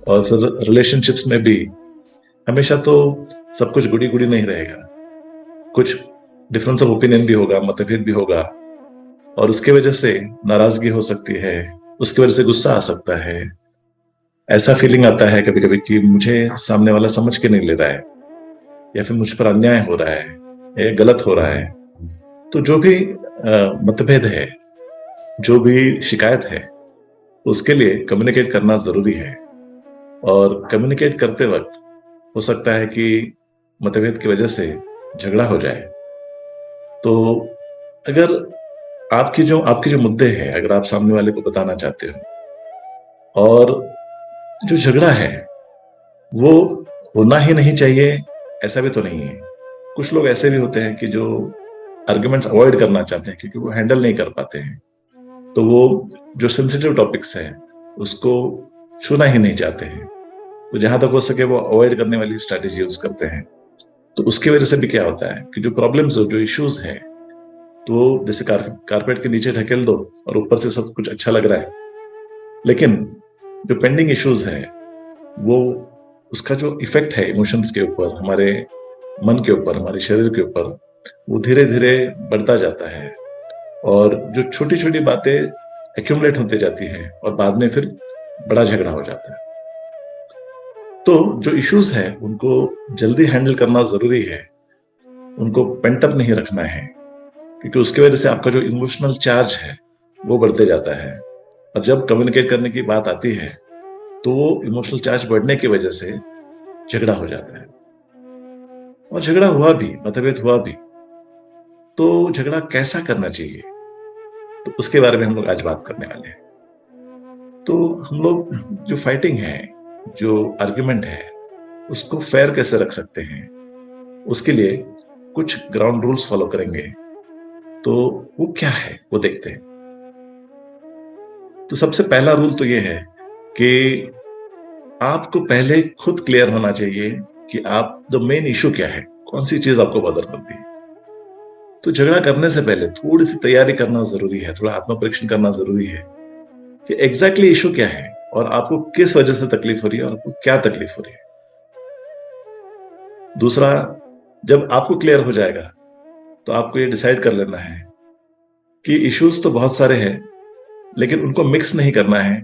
और फिर रिलेशनशिप्स में भी हमेशा तो सब कुछ गुडी गुडी नहीं रहेगा, कुछ डिफरेंस ऑफ ओपिनियन भी होगा, मतभेद भी होगा, और उसके वजह से नाराजगी हो सकती है, उसकी वजह से गुस्सा आ सकता है। ऐसा फीलिंग आता है कभी कभी कि मुझे सामने वाला समझ के नहीं ले रहा है, या फिर मुझ पर अन्याय हो रहा है या गलत हो रहा है। तो जो भी मतभेद है, जो भी शिकायत है, उसके लिए कम्युनिकेट करना जरूरी है। और कम्युनिकेट करते वक्त हो सकता है कि मतभेद की वजह से झगड़ा हो जाए। तो अगर आपके जो मुद्दे हैं, अगर आप सामने वाले को बताना चाहते हो, और जो झगड़ा है वो होना ही नहीं चाहिए, ऐसा भी तो नहीं है। कुछ लोग ऐसे भी होते हैं कि जो आर्ग्यूमेंट्स अवॉइड करना चाहते हैं क्योंकि वो हैंडल नहीं कर पाते हैं, तो वो जो सेंसिटिव टॉपिक्स हैं उसको छूना ही नहीं चाहते हैं, तो जहां तक हो सके वो अवॉइड करने वाली स्ट्रैटेजी यूज करते हैं। तो उसकी वजह से भी क्या होता है कि जो प्रॉब्लम्स हो, जो इश्यूज हैं, तो जैसे कारपेट के नीचे ढकेल दो और ऊपर से सब कुछ अच्छा लग रहा है, लेकिन जो पेंडिंग इश्यूज है वो, उसका जो इफेक्ट है इमोशंस के ऊपर, हमारे मन के ऊपर, हमारे शरीर के ऊपर, वो धीरे धीरे बढ़ता जाता है। और जो छोटी छोटी बातें एक्यूमुलेट होती जाती हैं और बाद में फिर बड़ा झगड़ा हो जाता है। तो जो इश्यूज है उनको जल्दी हैंडल करना जरूरी है, उनको पेंट अप नहीं रखना है, क्योंकि उसकी वजह से आपका जो इमोशनल चार्ज है वो बढ़ते जाता है। और जब कम्युनिकेट करने की बात आती है तो वो इमोशनल चार्ज बढ़ने की वजह से झगड़ा हो जाता है। और झगड़ा हुआ भी, मतभेद हुआ भी, तो झगड़ा कैसा करना चाहिए, तो उसके बारे में हम लोग आज बात करने वाले हैं। तो हम लोग जो फाइटिंग है, जो आर्ग्यूमेंट है, उसको फेयर कैसे रख सकते हैं, उसके लिए कुछ ग्राउंड रूल्स फॉलो करेंगे। तो वो क्या है वो देखते हैं। तो सबसे पहला रूल तो ये है कि आपको पहले खुद क्लियर होना चाहिए कि आप द मेन इशू क्या है, कौन सी चीज आपको बदल करती है। तो झगड़ा करने से पहले थोड़ी सी तैयारी करना जरूरी है, थोड़ा आत्म परीक्षण करना जरूरी है कि एग्जैक्टली इशू क्या है और आपको किस वजह से तकलीफ हो रही है और आपको क्या तकलीफ हो रही है। दूसरा, जब आपको क्लियर हो जाएगा तो आपको ये डिसाइड कर लेना है कि इश्यूज तो बहुत सारे हैं, लेकिन उनको मिक्स नहीं करना है।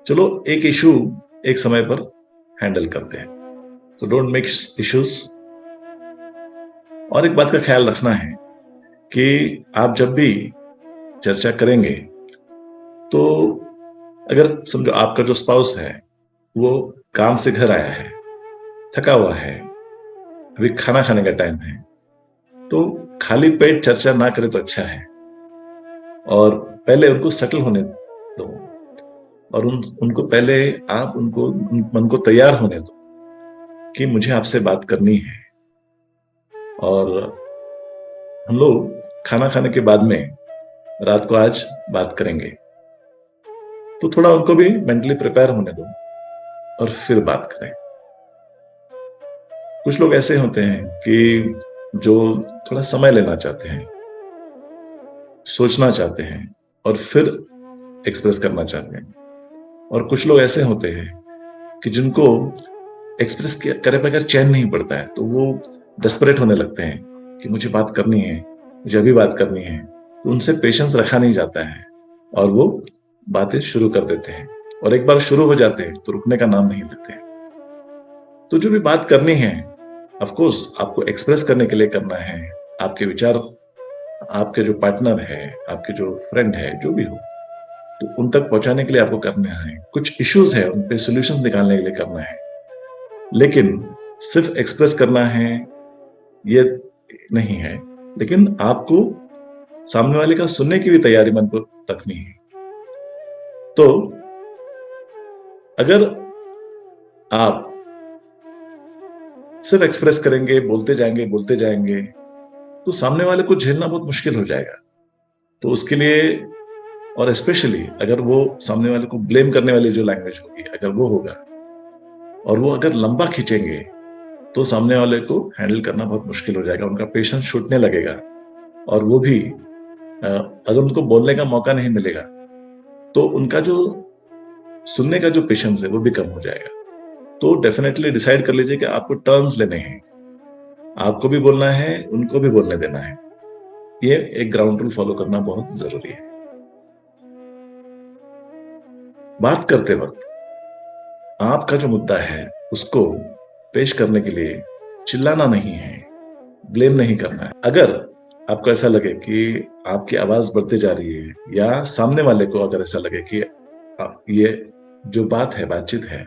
चलो एक इशू एक समय पर हैंडल करते हैं, तो डोंट मिक्स इश्यूज। और एक बात का ख्याल रखना है कि आप जब भी चर्चा करेंगे, तो अगर समझो आपका जो स्पाउस है वो काम से घर आया है, थका हुआ है, अभी खाना खाने का टाइम है, तो खाली पेट चर्चा ना करे तो अच्छा है। और पहले उनको सेटल होने दो, और उनको पहले आप उनको मन को तैयार होने दो कि मुझे आपसे बात करनी है। और हम लोग खाना खाने के बाद में रात को आज बात करेंगे, तो थोड़ा उनको भी मेंटली प्रिपेयर होने दो और फिर बात करें। कुछ लोग ऐसे होते हैं कि जो थोड़ा समय लेना चाहते हैं, सोचना चाहते हैं और फिर एक्सप्रेस करना चाहते हैं। और कुछ लोग ऐसे होते हैं कि जिनको एक्सप्रेस करे बगैर चैन नहीं पड़ता है, तो वो डेस्परेट होने लगते हैं कि मुझे बात करनी है, मुझे अभी बात करनी है। तो उनसे पेशेंस रखा नहीं जाता है और वो बातें शुरू कर देते हैं, और एक बार शुरू हो जाते हैं तो रुकने का नाम नहीं लेते हैं। तो जो भी बात करनी है, ऑफ कोर्स आपको एक्सप्रेस करने के लिए करना है। आपके विचार आपके जो पार्टनर है, आपके जो फ्रेंड है, जो भी हो, तो उन तक पहुंचाने के लिए आपको करना है। कुछ इश्यूज है उन पे सोल्यूशन निकालने के लिए करना है, लेकिन सिर्फ एक्सप्रेस करना है ये नहीं है। लेकिन आपको सामने वाले का सुनने की भी तैयारी मन को रखनी है। तो अगर आप सिर्फ एक्सप्रेस करेंगे, बोलते जाएंगे, तो सामने वाले को झेलना बहुत मुश्किल हो जाएगा। तो उसके लिए, और स्पेशली अगर वो सामने वाले को ब्लेम करने वाली जो लैंग्वेज होगी, अगर वो होगा और वो अगर लंबा खींचेंगे, तो सामने वाले को हैंडल करना बहुत मुश्किल हो जाएगा, उनका पेशेंस छूटने लगेगा। और वो भी अगर उनको बोलने का मौका नहीं मिलेगा, तो उनका जो सुनने का जो पेशेंस है वो भी कम हो जाएगा। तो डेफिनेटली डिसाइड कर लीजिए कि आपको टर्न्स लेने हैं, आपको भी बोलना है, उनको भी बोलने देना है। ये एक ग्राउंड रूल फॉलो करना बहुत जरूरी है। बात करते वक्त आपका जो मुद्दा है उसको पेश करने के लिए चिल्लाना नहीं है, ब्लेम नहीं करना है। अगर आपको ऐसा लगे कि आपकी आवाज बढ़ती जा रही है, या सामने वाले को अगर ऐसा लगे कि ये जो बात है, बातचीत है,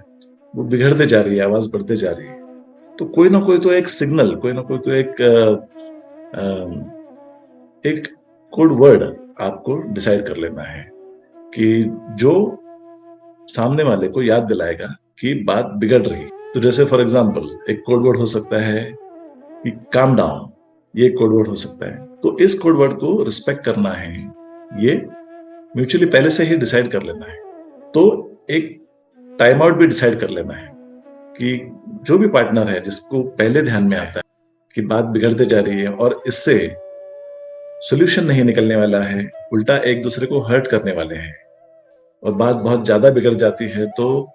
वो बिगड़ते जा रही है, आवाज बढ़ते जा रही है, तो कोई ना कोई तो एक सिग्नल, कोई ना कोई तो एक कोड वर्ड आपको डिसाइड कर लेना है कि जो सामने वाले को याद दिलाएगा कि बात बिगड़ रही। तो जैसे फॉर एग्जांपल एक कोड वर्ड हो सकता है कि काम डाउन, ये कोड वर्ड हो सकता है। तो इस कोड वर्ड को रिस्पेक्ट करना है, ये म्यूचुअली पहले से ही डिसाइड कर लेना है। तो एक टाइम आउट भी डिसाइड कर लेना है कि जो भी पार्टनर है जिसको पहले ध्यान में आता है कि बात बिगड़ते जा रही है और इससे सोल्यूशन नहीं निकलने वाला है, उल्टा एक दूसरे को हर्ट करने वाले हैं और बात बहुत ज्यादा बिगड़ जाती है, तो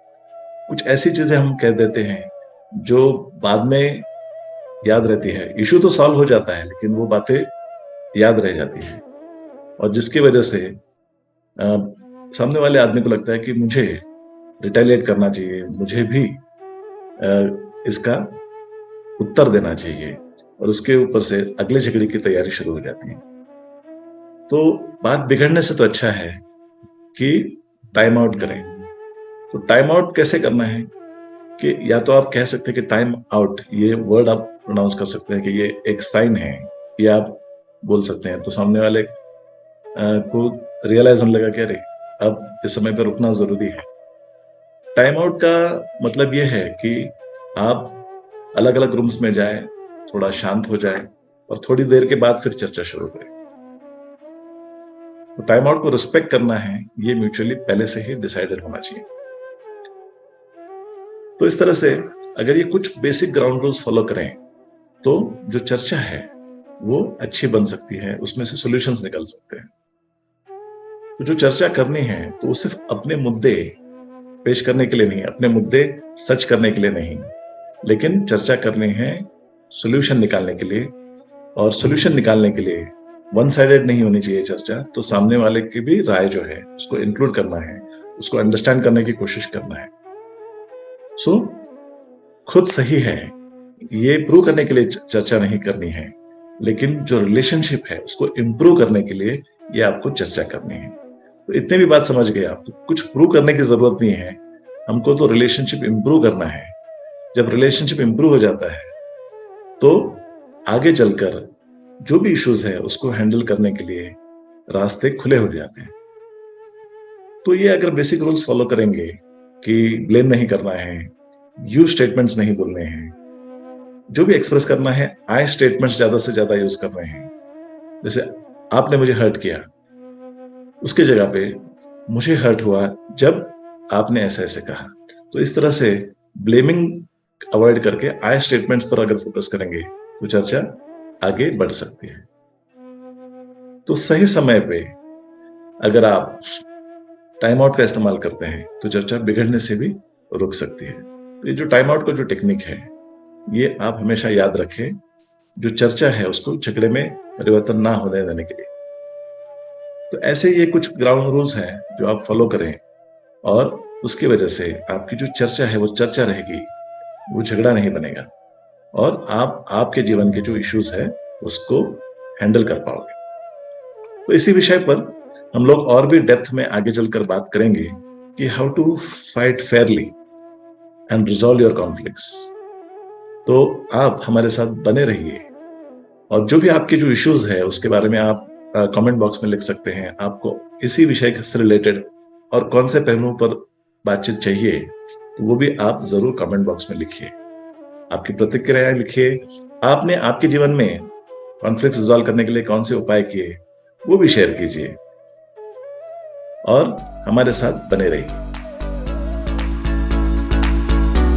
कुछ ऐसी चीजें हम कह देते हैं जो बाद में याद रहती है। इशू तो सॉल्व हो जाता है लेकिन वो बातें याद रह जाती है, और जिसकी वजह से सामने वाले आदमी को लगता है कि मुझे रिटेलिएट करना चाहिए, मुझे भी इसका उत्तर देना चाहिए, और उसके ऊपर से अगले झगड़े की तैयारी शुरू हो जाती है। तो बात बिगड़ने से तो अच्छा है कि टाइम आउट करें। तो टाइम आउट कैसे करना है कि या तो आप कह सकते हैं कि टाइम आउट, ये वर्ड आप प्रोनाउंस कर सकते हैं कि ये एक साइन है, ये आप बोल सकते हैं। तो सामने वाले को रियलाइज होने लगा कि अरे अब इस समय पर रुकना जरूरी है। टाइम आउट का मतलब ये है कि आप अलग अलग रूम्स में जाएं, थोड़ा शांत हो जाएं और थोड़ी देर के बाद फिर चर्चा शुरू करें। तो टाइम आउट को रिस्पेक्ट करना है, ये म्यूचुअली पहले से ही डिसाइडेड होना चाहिए। तो इस तरह से अगर ये कुछ बेसिक ग्राउंड रूल्स फॉलो करें तो जो चर्चा है वो अच्छी बन सकती है, उसमें से सॉल्यूशंस निकल सकते हैं। तो जो चर्चा करनी है तो वो सिर्फ अपने मुद्दे पेश करने के लिए नहीं, अपने मुद्दे सच करने के लिए नहीं, लेकिन चर्चा करनी है सॉल्यूशन निकालने के लिए। और सॉल्यूशन निकालने के लिए वन साइडेड नहीं होनी चाहिए चर्चा। तो सामने वाले की भी राय जो है उसको इंक्लूड करना है, उसको अंडरस्टैंड करने की कोशिश करना है। सो खुद सही है ये प्रूव करने के लिए चर्चा नहीं करनी है, लेकिन जो रिलेशनशिप है उसको इंप्रूव करने के लिए ये आपको चर्चा करनी है। तो इतने भी बात समझ गए आप, तो कुछ प्रूव करने की जरूरत नहीं है, हमको तो रिलेशनशिप इंप्रूव करना है। जब रिलेशनशिप इंप्रूव हो जाता है तो आगे चलकर जो भी इश्यूज है उसको हैंडल करने के लिए रास्ते खुले हो जाते हैं। तो ये अगर बेसिक रूल्स फॉलो करेंगे कि ब्लेम नहीं करना है, यू स्टेटमेंट्स नहीं बोलने हैं, जो भी एक्सप्रेस करना है आई स्टेटमेंट्स ज्यादा से ज्यादा यूज कर रहे हैं। जैसे आपने मुझे हर्ट किया, उसके जगह पे मुझे हर्ट हुआ जब आपने ऐसे ऐसे कहा। तो इस तरह से ब्लेमिंग अवॉइड करके आई स्टेटमेंट्स पर अगर फोकस करेंगे तो चर्चा आगे बढ़ सकती है। तो सही समय पे अगर आप टाइम आउट का इस्तेमाल करते हैं तो चर्चा बिगड़ने से भी रुक सकती है। तो ये जो टाइम आउट का जो टेक्निक है ये आप हमेशा याद रखें, जो चर्चा है उसको झगड़े में परिवर्तन ना होने देने के लिए। तो ऐसे ये कुछ ग्राउंड रूल्स हैं जो आप फॉलो करें और उसकी वजह से आपकी जो चर्चा है वो चर्चा रहेगी, वो झगड़ा नहीं बनेगा, और आप आपके जीवन के जो इश्यूज है उसको हैंडल कर पाओगे। तो इसी विषय पर हम लोग और भी डेप्थ में आगे चलकर बात करेंगे कि how to fight fairly and resolve your conflicts. तो आप हमारे साथ बने रहिए, और जो भी आपके जो इश्यूज है उसके बारे में आप कमेंट बॉक्स में लिख सकते हैं। आपको इसी विषय से रिलेटेड और कौन से पहलुओं पर बातचीत चाहिए तो वो भी आप जरूर कमेंट बॉक्स में लिखिए, आपकी प्रतिक्रियाएं लिखिए। आपने आपके जीवन में कॉन्फ्लिक्ट रिजॉल्व करने के लिए कौन से उपाय किए वो भी शेयर कीजिए, और हमारे साथ बने रहिए।